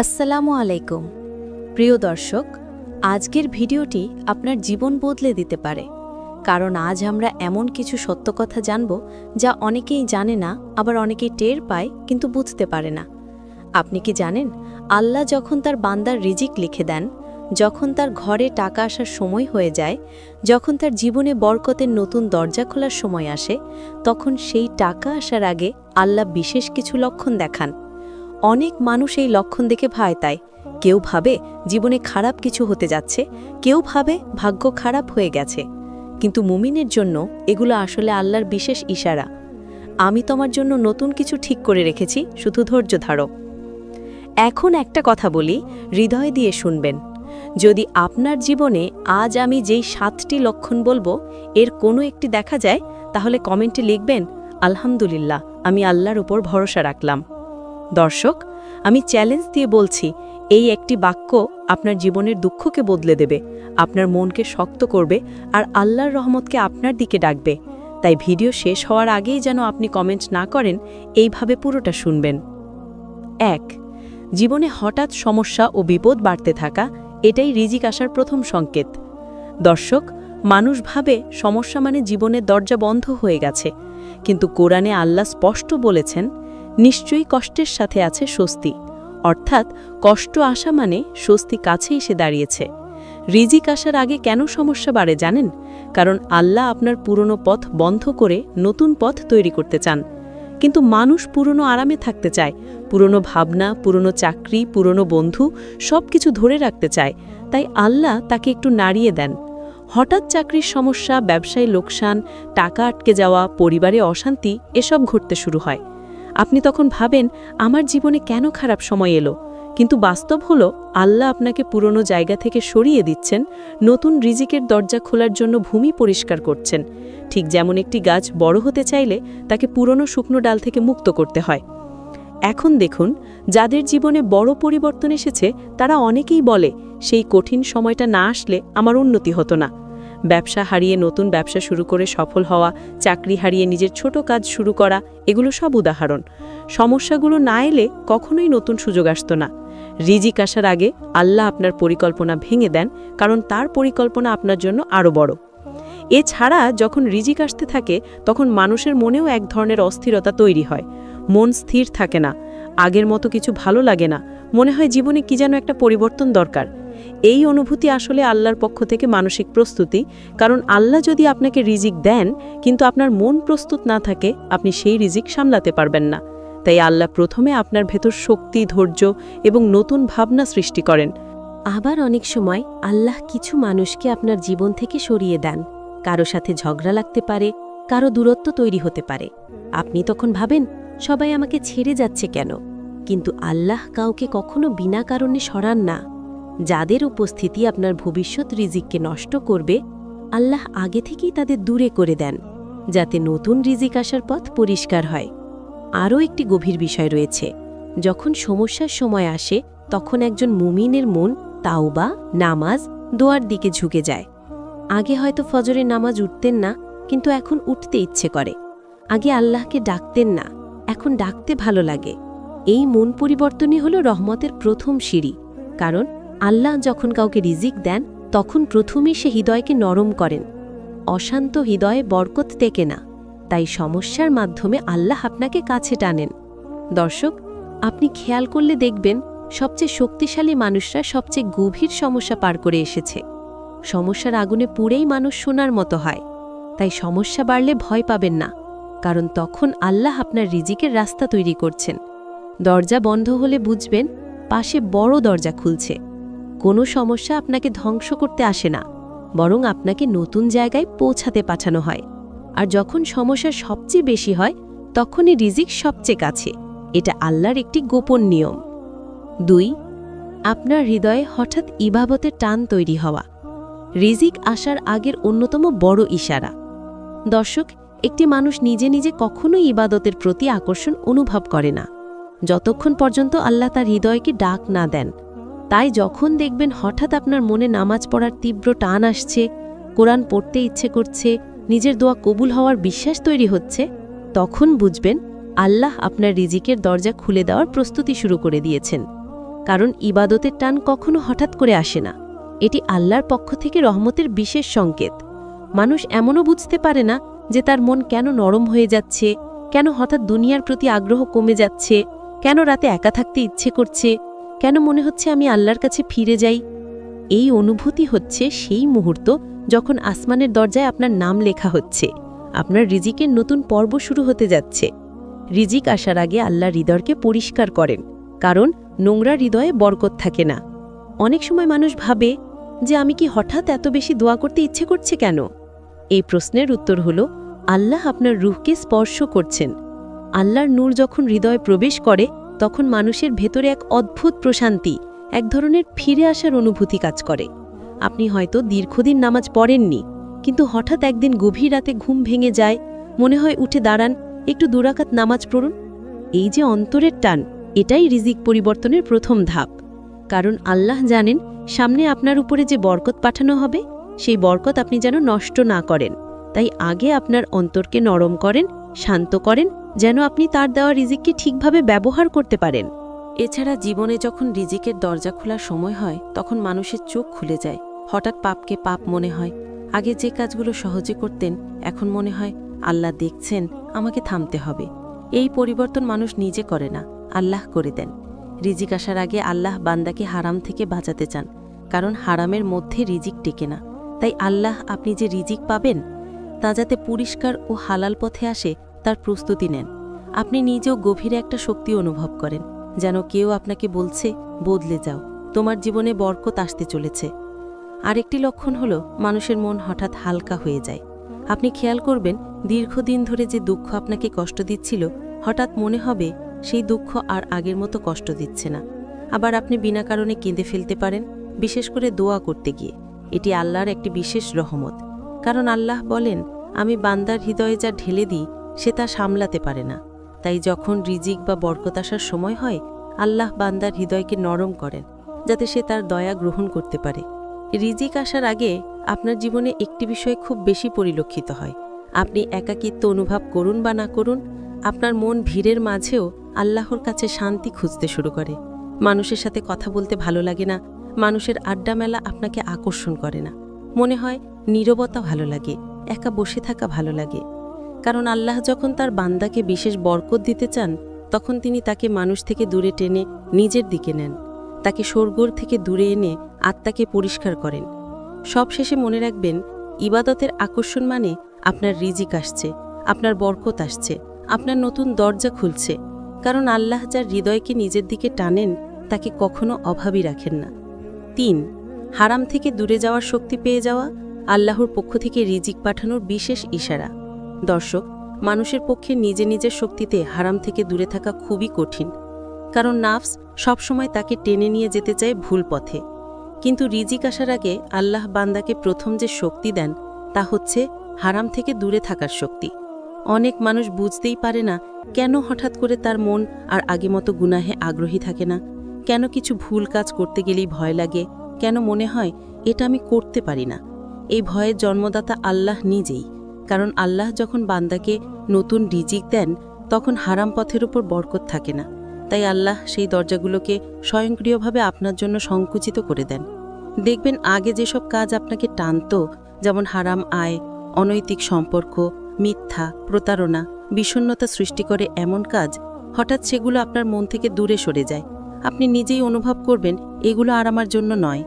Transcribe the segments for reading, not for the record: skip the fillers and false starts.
আসসালামু আলাইকুম প্রিয় দর্শক, আজকের ভিডিওটি আপনার জীবন বদলে দিতে পারে। কারণ আজ আমরা এমন কিছু সত্য কথা জানব যা অনেকেই জানে না, আবার অনেকেই টের পায় কিন্তু বুঝতে পারে না। আপনি কি জানেন, আল্লাহ যখন তার বান্দার রিজিক লিখে দেন, যখন তার ঘরে টাকা আসার সময় হয়ে যায়, যখন তার জীবনে বরকতের নতুন দরজা খোলার সময় আসে, তখন সেই টাকা আসার আগে আল্লাহ বিশেষ কিছু লক্ষণ দেখান। অনেক মানুষ এই লক্ষণ দেখে ভয় পায়। কেউ ভাবে জীবনে খারাপ কিছু হতে যাচ্ছে, কেউ ভাবে ভাগ্য খারাপ হয়ে গেছে। কিন্তু মুমিনের জন্য এগুলো আসলে আল্লাহর বিশেষ ইশারা। আমি তোমার জন্য নতুন কিছু ঠিক করে রেখেছি, শুধু ধৈর্য ধরো। এখন একটা কথা বলি, হৃদয় দিয়ে শুনবেন। যদি আপনার জীবনে আজ আমি যেই 7টি লক্ষণ বলবো এর কোনো একটি দেখা যায়, তাহলে কমেন্টে লিখবেন, আলহামদুলিল্লাহ, আমি আল্লাহর উপর ভরসা রাখলাম। দর্শক, আমি চ্যালেঞ্জ দিয়ে বলছি, এই একটি বাক্য আপনার জীবনের দুঃখকে বদলে দেবে, আপনার মনকে শক্ত করবে আর আল্লাহর রহমতকে আপনার দিকে ডাকবে। তাই ভিডিও শেষ হওয়ার আগেই যেন আপনি কমেন্ট না করেন, এইভাবে পুরোটা শুনবেন। 1. জীবনে হঠাৎ সমস্যা ও বিপদ বাড়তে থাকা, এটাই রিজিক আসার প্রথম সংকেত। দর্শক, মানুষ ভাবে সমস্যা মানে জীবনের দরজা বন্ধ হয়ে গেছে, কিন্তু কোরআনে আল্লাহ স্পষ্ট বলেছেন, নিশ্চয়ই কষ্টের সাথে আছে স্বস্তি। অর্থাৎ কষ্ট আসা মানে স্বস্তি কাছে এসে দাঁড়িয়েছে। রিজিক আসার আগে কেন সমস্যা বাড়ে জানেন? কারণ আল্লাহ আপনার পুরনো পথ বন্ধ করে নতুন পথ তৈরি করতে চান। কিন্তু মানুষ পুরনো আরামে থাকতে চায়, পুরনো ভাবনা, পুরনো চাকরি, পুরনো বন্ধু সব কিছু ধরে রাখতে চায়। তাই আল্লাহ তাকে একটু নাড়িয়ে দেন। হঠাৎ চাকরির সমস্যা, ব্যবসায় লোকসান, টাকা আটকে যাওয়া, পরিবারে অশান্তি এসব ঘটতে শুরু হয়। আপনি তখন ভাবেন, আমার জীবনে কেন খারাপ সময় এলো? কিন্তু বাস্তব হলো, আল্লাহ আপনাকে পুরনো জায়গা থেকে সরিয়ে দিচ্ছেন, নতুন রিজিকের দরজা খোলার জন্য ভূমি পরিষ্কার করছেন। ঠিক যেমন একটি গাছ বড় হতে চাইলে তাকে পুরনো শুকনো ডাল থেকে মুক্ত করতে হয়। এখন দেখুন, যাদের জীবনে বড় পরিবর্তন এসেছে তারা অনেকেই বলে, সেই কঠিন সময়টা না আসলে আমার উন্নতি হতো না। ব্যবসা হারিয়ে নতুন ব্যবসা শুরু করে সফল হওয়া, চাকরি হারিয়ে নিজের ছোট কাজ শুরু করা, এগুলো সব উদাহরণ। সমস্যাগুলো না এলে কখনোই নতুন সুযোগ আসতো না। রিজিক আসার আগে আল্লাহ আপনার পরিকল্পনা ভেঙে দেন, কারণ তার পরিকল্পনা আপনার জন্য আরও বড়। এছাড়া যখন রিজিক আসতে থাকে তখন মানুষের মনেও এক ধরনের অস্থিরতা তৈরি হয়। মন স্থির থাকে না, আগের মতো কিছু ভালো লাগে না, মনে হয় জীবনে কি যেন একটা পরিবর্তন দরকার। এই অনুভূতি আসলে আল্লাহর পক্ষ থেকে মানসিক প্রস্তুতি। কারণ আল্লাহ যদি আপনাকে রিজিক দেন কিন্তু আপনার মন প্রস্তুত না থাকে, আপনি সেই রিজিক সামলাতে পারবেন না। তাই আল্লাহ প্রথমে আপনার ভেতর শক্তি, ধৈর্য এবং নতুন ভাবনা সৃষ্টি করেন। আবার অনেক সময় আল্লাহ কিছু মানুষকে আপনার জীবন থেকে সরিয়ে দেন। কারো সাথে ঝগড়া লাগতে পারে, কারো দূরত্ব তৈরি হতে পারে। আপনি তখন ভাবেন, সবাই আমাকে ছেড়ে যাচ্ছে কেন? কিন্তু আল্লাহ কাউকে কখনো বিনা কারণে সরান না। যাদের উপস্থিতি আপনার ভবিষ্যৎ রিজিককে নষ্ট করবে, আল্লাহ আগে থেকেই তাদের দূরে করে দেন, যাতে নতুন রিজিক আসার পথ পরিষ্কার হয়। আরও একটি গভীর বিষয় রয়েছে। যখন সমস্যার সময় আসে তখন একজন মুমিনের মন তাওবা, নামাজ, দোয়ার দিকে ঝুঁকে যায়। আগে হয়তো ফজরের নামাজ উঠতেন না, কিন্তু এখন উঠতে ইচ্ছে করে। আগে আল্লাহকে ডাকতেন না, এখন ডাকতে ভালো লাগে। এই মন পরিবর্তনই হলো রহমতের প্রথম সিঁড়ি। কারণ আল্লাহ যখন কাউকে রিজিক দেন তখন প্রথমেই সে হৃদয়কে নরম করেন। অশান্ত হৃদয়ে বরকত টেকে না। তাই সমস্যার মাধ্যমে আল্লাহ আপনাকে কাছে টানেন। দর্শক, আপনি খেয়াল করলে দেখবেন, সবচেয়ে শক্তিশালী মানুষরা সবচেয়ে গভীর সমস্যা পার করে এসেছে। সমস্যার আগুনে পুড়েই মানুষ সোনার মতো হয়। তাই সমস্যা বাড়লে ভয় পাবেন না, কারণ তখন আল্লাহ আপনার রিজিকের রাস্তা তৈরি করছেন। দরজা বন্ধ হলে বুঝবেন পাশে বড় দরজা খুলছে। কোনো সমস্যা আপনাকে ধ্বংস করতে আসে না, বরং আপনাকে নতুন জায়গায় পৌঁছাতে পাঠানো হয়। আর যখন সমস্যা সবচেয়ে বেশি হয় তখনই রিজিক সবচেয়ে কাছে। এটা আল্লাহর একটি গোপন নিয়ম। 2. আপনার হৃদয়ে হঠাৎ ইবাদতের টান তৈরি হওয়া, রিজিক আসার আগের অন্যতম বড় ইশারা। দর্শক, একটি মানুষ নিজে নিজে কখনোই ইবাদতের প্রতি আকর্ষণ অনুভব করে না, যতক্ষণ পর্যন্ত আল্লাহ তার হৃদয়কে ডাক না দেন। তাই যখন দেখবেন হঠাৎ আপনার মনে নামাজ পড়ার তীব্র টান আসছে, কোরআন পড়তে ইচ্ছে করছে, নিজের দোয়া কবুল হওয়ার বিশ্বাস তৈরি হচ্ছে, তখন বুঝবেন আল্লাহ আপনার রিজিকের দরজা খুলে দেওয়ার প্রস্তুতি শুরু করে দিয়েছেন। কারণ ইবাদতের টান কখনো হঠাৎ করে আসে না, এটি আল্লাহর পক্ষ থেকে রহমতের বিশেষ সংকেত। মানুষ এমনও বুঝতে পারে না যে তার মন কেন নরম হয়ে যাচ্ছে, কেন হঠাৎ দুনিয়ার প্রতি আগ্রহ কমে যাচ্ছে, কেন রাতে একা থাকতে ইচ্ছে করছে, কেন মনে হচ্ছে আমি আল্লাহর কাছে ফিরে যাই। এই অনুভূতি হচ্ছে সেই মুহূর্ত যখন আসমানের দরজায় আপনার নাম লেখা হচ্ছে, আপনার রিজিকের নতুন পর্ব শুরু হতে যাচ্ছে। রিজিক আসার আগে আল্লাহ হৃদয়কে পরিষ্কার করেন, কারণ নোংরা হৃদয়ে বরকত থাকে না। অনেক সময় মানুষ ভাবে যে আমি কি হঠাৎ এত বেশি দোয়া করতে ইচ্ছে করছে কেন? এই প্রশ্নের উত্তর হল, আল্লাহ আপনার রূহকে স্পর্শ করছেন। আল্লাহর নূর যখন হৃদয়ে প্রবেশ করে তখন মানুষের ভেতরে এক অদ্ভুত প্রশান্তি, এক ধরনের ফিরে আসার অনুভূতি কাজ করে। আপনি হয়তো দীর্ঘদিন নামাজ পড়েননি, কিন্তু হঠাৎ একদিন গভীর রাতে ঘুম ভেঙে যায়, মনে হয় উঠে দাঁড়ান, একটু দুরাকাত নামাজ পড়ুন। এই যে অন্তরের টান, এটাই রিজিক পরিবর্তনের প্রথম ধাপ। কারণ আল্লাহ জানেন সামনে আপনার উপরে যে বরকত পাঠানো হবে, সেই বরকত আপনি যেন নষ্ট না করেন। তাই আগে আপনার অন্তরকে নরম করেন, শান্ত করেন, যেন আপনি তার দেওয়া রিজিককে ঠিকভাবে ব্যবহার করতে পারেন। এছাড়া জীবনে যখন রিজিকের দরজা খোলার সময় হয় তখন মানুষের চোখ খুলে যায়। হঠাৎ পাপকে পাপ মনে হয়। আগে যে কাজগুলো সহজে করতেন এখন মনে হয় আল্লাহ দেখছেন, আমাকে থামতে হবে। এই পরিবর্তন মানুষ নিজে করে না, আল্লাহ করে দেন। রিজিক আসার আগে আল্লাহ বান্দাকে হারাম থেকে বাঁচাতে চান, কারণ হারামের মধ্যে রিজিক টেকে না। তাই আল্লাহ আপনি যে রিজিক পাবেন তা যাতে পরিষ্কার ও হালাল পথে আসে তার প্রস্তুতি নেন। আপনি নিজেও গভীরে একটা শক্তি অনুভব করেন, যেন কেউ আপনাকে বলছে, বদলে যাও, তোমার জীবনে বরকত আসতে চলেছে। আরেকটি লক্ষণ হলো মানুষের মন হঠাৎ হালকা হয়ে যায়। আপনি খেয়াল করবেন দীর্ঘদিন ধরে যে দুঃখ আপনাকে কষ্ট দিচ্ছিল, হঠাৎ মনে হবে সেই দুঃখ আর আগের মতো কষ্ট দিচ্ছে না। আবার আপনি বিনা কারণে কেঁদে ফেলতে পারেন, বিশেষ করে দোয়া করতে গিয়ে। এটি আল্লাহর একটি বিশেষ রহমত, কারণ আল্লাহ বলেন, আমি বান্দার হৃদয়ে যা ঢেলে দিই সে তা সামলাতে পারে না। তাই যখন রিজিক বা বরকত আসার সময় হয়, আল্লাহ বান্দার হৃদয়কে নরম করেন, যাতে সে তার দয়া গ্রহণ করতে পারে। রিজিক আসার আগে আপনার জীবনে একটি বিষয় খুব বেশি পরিলক্ষিত হয়। আপনি একাকিত্ব অনুভব করুন বা না করুন, আপনার মন ভিড়ের মাঝেও আল্লাহর কাছে শান্তি খুঁজতে শুরু করে। মানুষের সাথে কথা বলতে ভালো লাগে না, মানুষের আড্ডা মেলা আপনাকে আকর্ষণ করে না। মনে হয় নীরবতা ভালো লাগে, একা বসে থাকা ভালো লাগে। কারণ আল্লাহ যখন তার বান্দাকে বিশেষ বরকত দিতে চান, তখন তিনি তাকে মানুষ থেকে দূরে টেনে নিজের দিকে নেন, তাকে শোরগোল থেকে দূরে এনে আত্মাকে পরিষ্কার করেন। সবশেষে মনে রাখবেন, ইবাদতের আকর্ষণ মানে আপনার রিজিক আসছে, আপনার বরকত আসছে, আপনার নতুন দরজা খুলছে। কারণ আল্লাহ যার হৃদয়কে নিজের দিকে টানেন তাকে কখনো অভাবী রাখেন না। ৩. হারাম থেকে দূরে যাওয়ার শক্তি পেয়ে যাওয়া আল্লাহর পক্ষ থেকে রিজিক পাঠানোর বিশেষ ইশারা। দর্শক, মানুষের পক্ষে নিজে নিজের শক্তিতে হারাম থেকে দূরে থাকা খুবই কঠিন, কারণ নাফস সবসময় তাকে টেনে নিয়ে যেতে চায় ভুল পথে। কিন্তু রিজিক আসার আগে আল্লাহ বান্দাকে প্রথম যে শক্তি দেন তা হচ্ছে হারাম থেকে দূরে থাকার শক্তি। অনেক মানুষ বুঝতেই পারে না কেন হঠাৎ করে তার মন আর আগে মতো গুনাহে আগ্রহী থাকে না, কেন কিছু ভুল কাজ করতে গেলেই ভয় লাগে, কেন মনে হয় এটা আমি করতে পারি না। এই ভয়ের জন্মদাতা আল্লাহ নিজেই, কারণ আল্লাহ যখন বান্দাকে নতুন রিজিক দেন তখন হারাম পথের উপর বরকত থাকে না। তাই আল্লাহ সেই দরজাগুলোকে স্বয়ংক্রিয়ভাবে আপনার জন্য সংকুচিত করে দেন। দেখবেন আগে যেসব কাজ আপনাকে টানত, যেমন হারাম আয়, অনৈতিক সম্পর্ক, মিথ্যা, প্রতারণা, বিষণ্ণতা সৃষ্টি করে এমন কাজ, হঠাৎ সেগুলো আপনার মন থেকে দূরে সরে যায়। আপনি নিজেই অনুভব করবেন এগুলো আর আমার জন্য নয়।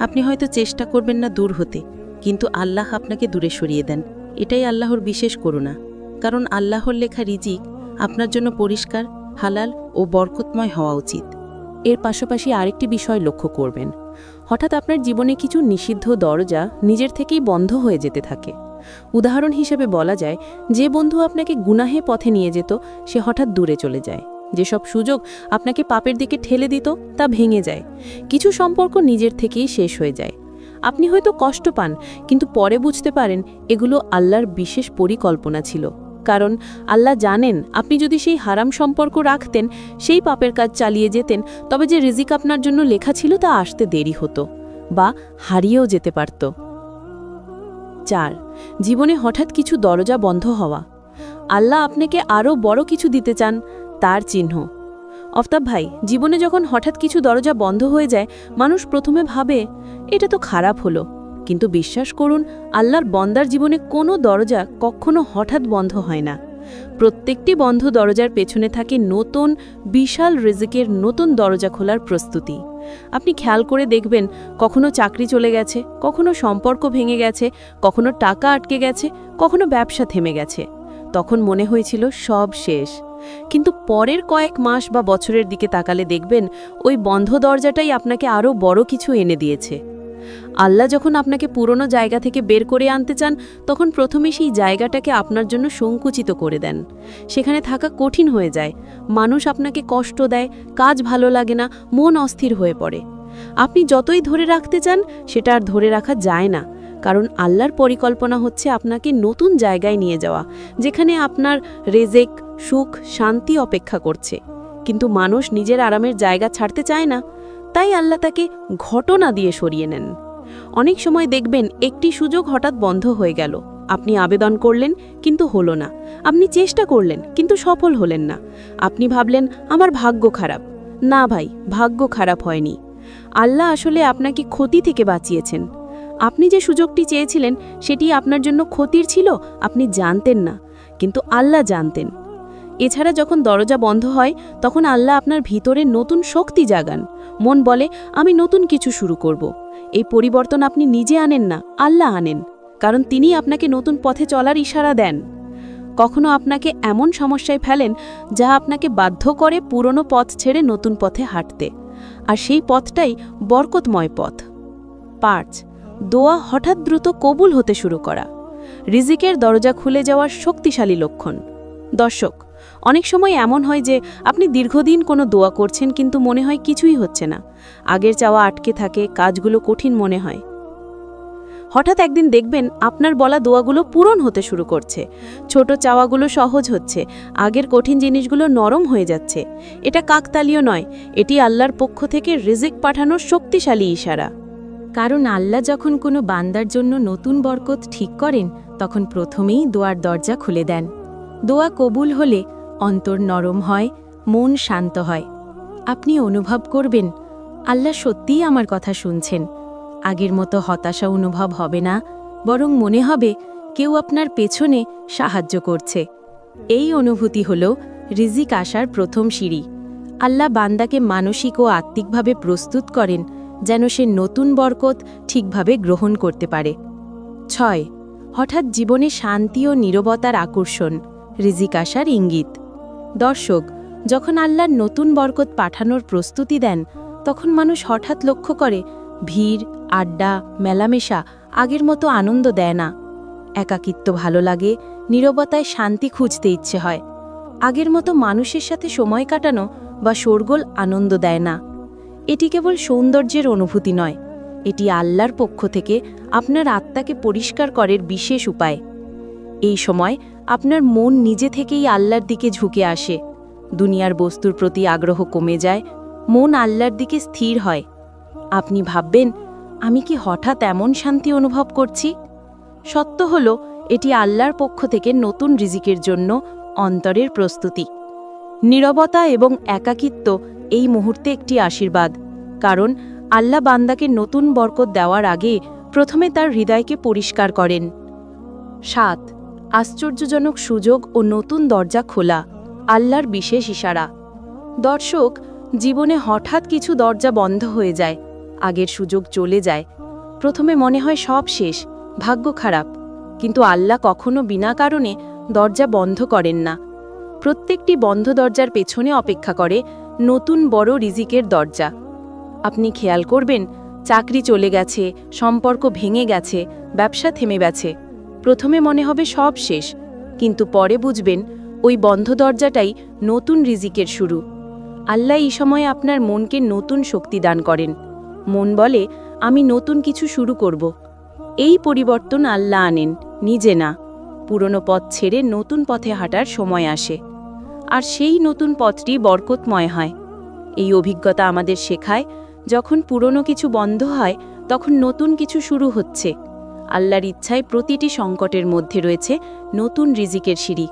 আপনি হয়তো চেষ্টা করবেন না দূর হতে, কিন্তু আল্লাহ আপনাকে দূরে সরিয়ে দেন। এটাই আল্লাহর বিশেষ করুণা, কারণ আল্লাহর লেখা রিজিক আপনার জন্য পরিষ্কার, হালাল ও বরকতময় হওয়া উচিত। এর পাশাপাশি আরেকটি বিষয় লক্ষ্য করবেন, হঠাৎ আপনার জীবনে কিছু নিষিদ্ধ দরজা নিজের থেকেই বন্ধ হয়ে যেতে থাকে। উদাহরণ হিসেবে বলা যায়, যে বন্ধু আপনাকে গুনাহে পথে নিয়ে যেত সে হঠাৎ দূরে চলে যায়। যেসব সুযোগ আপনাকে পাপের দিকে ঠেলে দিত তা ভেঙে যায়। কিছু সম্পর্ক নিজের থেকেই শেষ হয়ে যায়। আপনি হয়তো কষ্ট পান, কিন্তু পরে বুঝতে পারেন এগুলো আল্লাহর বিশেষ পরিকল্পনা ছিল। কারণ আল্লাহ জানেন আপনি যদি সেই হারাম সম্পর্ক রাখতেন, সেই পাপের কাজ চালিয়ে যেতেন, তবে যে রিজিক আপনার জন্য লেখা ছিল তা আসতে দেরি হতো বা হারিয়েও যেতে পারত। ৪. জীবনে হঠাৎ কিছু দরজা বন্ধ হওয়া। আল্লাহ আপনাকে আরও বড় কিছু দিতে চান, তার চিহ্ন। আফতাব ভাই, জীবনে যখন হঠাৎ কিছু দরজা বন্ধ হয়ে যায়, মানুষ প্রথমে ভাবে এটা তো খারাপ হলো। কিন্তু বিশ্বাস করুন, আল্লাহর বন্দার জীবনে কোনো দরজা কখনো হঠাৎ বন্ধ হয় না। প্রত্যেকটি বন্ধ দরজার পেছনে থাকে নতুন বিশাল রিজিকের নতুন দরজা খোলার প্রস্তুতি। আপনি খেয়াল করে দেখবেন, কখনো চাকরি চলে গেছে, কখনো সম্পর্ক ভেঙে গেছে, কখনো টাকা আটকে গেছে, কখনো ব্যবসা থেমে গেছে। তখন মনে হয়েছিল সব শেষ। কিন্তু পরের কয়েক মাস বা বছরের দিকে তাকালে দেখবেন, ওই বন্ধ দরজাটাই আপনাকে আরও বড় কিছু এনে দিয়েছে। আল্লাহ যখন আপনাকে পুরনো জায়গা থেকে বের করে আনতে চান, তখন প্রথমে সেই জায়গাটাকে আপনার জন্য সংকুচিত করে দেন। সেখানে থাকা কঠিন হয়ে যায়, মানুষ আপনাকে কষ্ট দেয়, কাজ ভালো লাগে না, মন অস্থির হয়ে পড়ে। আপনি যতই ধরে রাখতে চান, সেটা আর ধরে রাখা যায় না, কারণ আল্লাহর পরিকল্পনা হচ্ছে আপনাকে নতুন জায়গায় নিয়ে যাওয়া, যেখানে আপনার রেজেক, সুখ, শান্তি অপেক্ষা করছে। কিন্তু মানুষ নিজের আরামের জায়গা ছাড়তে চায় না, তাই আল্লাহ তাকে ঘটনা দিয়ে সরিয়ে নেন। অনেক সময় দেখবেন, একটি সুযোগ হঠাৎ বন্ধ হয়ে গেল। আপনি আবেদন করলেন, কিন্তু হলো না। আপনি চেষ্টা করলেন, কিন্তু সফল হলেন না। আপনি ভাবলেন আমার ভাগ্য খারাপ। না ভাই, ভাগ্য খারাপ হয়নি। আল্লাহ আসলে আপনাকে ক্ষতি থেকে বাঁচিয়েছেন। আপনি যে সুযোগটি চেয়েছিলেন, সেটি আপনার জন্য ক্ষতির ছিল, আপনি জানতেন না, কিন্তু আল্লাহ জানতেন। এছাড়া যখন দরজা বন্ধ হয়, তখন আল্লাহ আপনার ভিতরে নতুন শক্তি জাগান। মন বলে আমি নতুন কিছু শুরু করব। এই পরিবর্তন আপনি নিজে আনেন না, আল্লাহ আনেন, কারণ তিনি আপনাকে নতুন পথে চলার ইশারা দেন। কখনো আপনাকে এমন সমস্যায় ফেলেন, যা আপনাকে বাধ্য করে পুরনো পথ ছেড়ে নতুন পথে হাঁটতে, আর সেই পথটাই বরকতময় পথ। 5. দোয়া হঠাৎ দ্রুত কবুল হতে শুরু করা। রিজিকের দরজা খুলে যাওয়ার শক্তিশালী লক্ষণ। দর্শক, অনেক সময় এমন হয় যে আপনি দীর্ঘদিন কোনো দোয়া করছেন, কিন্তু মনে হয় কিছুই হচ্ছে না। আগের চাওয়া আটকে থাকে, কাজগুলো কঠিন মনে হয়। হঠাৎ একদিন দেখবেন আপনার বলা দোয়াগুলো পূরণ হতে শুরু করছে। ছোট চাওয়াগুলো সহজ হচ্ছে, আগের কঠিন জিনিসগুলো নরম হয়ে যাচ্ছে। এটা কাকতালীয় নয়, এটি আল্লাহর পক্ষ থেকে রিজিক পাঠানোর শক্তিশালী ইশারা। কারণ আল্লাহ যখন কোনো বান্দার জন্য নতুন বরকত ঠিক করেন, তখন প্রথমেই দোয়ার দরজা খুলে দেন। দোয়া কবুল হলে অন্তর নরম হয়, মন শান্ত হয়। আপনি অনুভব করবেন আল্লাহ সত্যিই আমার কথা শুনছেন। আগের মতো হতাশা অনুভব হবে না, বরং মনে হবে কেউ আপনার পেছনে সাহায্য করছে। এই অনুভূতি হল রিজিক আসার প্রথম সিঁড়ি। আল্লাহ বান্দাকে মানসিক ও আত্মিকভাবে প্রস্তুত করেন, যেন সে নতুন বরকত ঠিকভাবে গ্রহণ করতে পারে। 6. হঠাৎ জীবনে শান্তি ও নীরবতার আকর্ষণ। রিজিক আসার ইঙ্গিত। দর্শক, যখন আল্লাহর নতুন বরকত পাঠানোর প্রস্তুতি দেন, তখন মানুষ হঠাৎ লক্ষ্য করে ভিড়, আড্ডা, মেলামেশা আগের মতো আনন্দ দেয় না। একাকিত্ব ভালো লাগে, নীরবতায় শান্তি খুঁজতে ইচ্ছে হয়। আগের মতো মানুষের সাথে সময় কাটানো বা শোরগোল আনন্দ দেয় না। এটি কেবল সৌন্দর্যের অনুভূতি নয়, এটি আল্লাহর পক্ষ থেকে আপনার আত্মাকে পরিষ্কার করার বিশেষ উপায়। এই সময় আপনার মন নিজে থেকেই আল্লাহর দিকে ঝুঁকে আসে। দুনিয়ার বস্তুর প্রতি আগ্রহ কমে যায়, মন আল্লাহর দিকে স্থির হয়। আপনি ভাববেন, আমি কি হঠাৎ এমন শান্তি অনুভব করছি? সত্য হলো, এটি আল্লাহর পক্ষ থেকে নতুন রিজিকের জন্য অন্তরের প্রস্তুতি। নীরবতা এবং একাকিত্ব এই মুহূর্তে একটি আশীর্বাদ, কারণ আল্লাহ বান্দাকে নতুন বরকত দেওয়ার আগে প্রথমে তার হৃদয়কে পরিষ্কার করেন। 7. আশ্চর্যজনক সুযোগ ও নতুন দরজা খোলা। আল্লাহর বিশেষ ইশারা। দর্শক, জীবনে হঠাৎ কিছু দরজা বন্ধ হয়ে যায়, আগের সুযোগ চলে যায়। প্রথমে মনে হয় সব শেষ, ভাগ্য খারাপ, কিন্তু আল্লাহ কখনো বিনা কারণে দরজা বন্ধ করেন না। প্রত্যেকটি বন্ধ দরজার পেছনে অপেক্ষা করে নতুন বড় রিজিকের দরজা। আপনি খেয়াল করবেন, চাকরি চলে গেছে, সম্পর্ক ভেঙে গেছে, ব্যবসা থেমে গেছে। প্রথমে মনে হবে সব শেষ, কিন্তু পরে বুঝবেন ওই বন্ধ দরজাটাই নতুন রিজিকের শুরু। আল্লাহ এই সময় আপনার মনকে নতুন শক্তি দান করেন। মন বলে, আমি নতুন কিছু শুরু করব। এই পরিবর্তন আল্লাহ আনেন, নিজে না। পুরনো পথ ছেড়ে নতুন পথে হাঁটার সময় আসে, আর সেই নতুন পথটি বরকতময় হয়। এই অভিজ্ঞতা আমাদের শেখায়, যখন পুরনো কিছু বন্ধ হয়, তখন নতুন কিছু শুরু হচ্ছে। আল্লাহর ইচ্ছায় প্রতিটি সংকটের মধ্যে রয়েছে নতুন রিজিকের সিঁড়ি।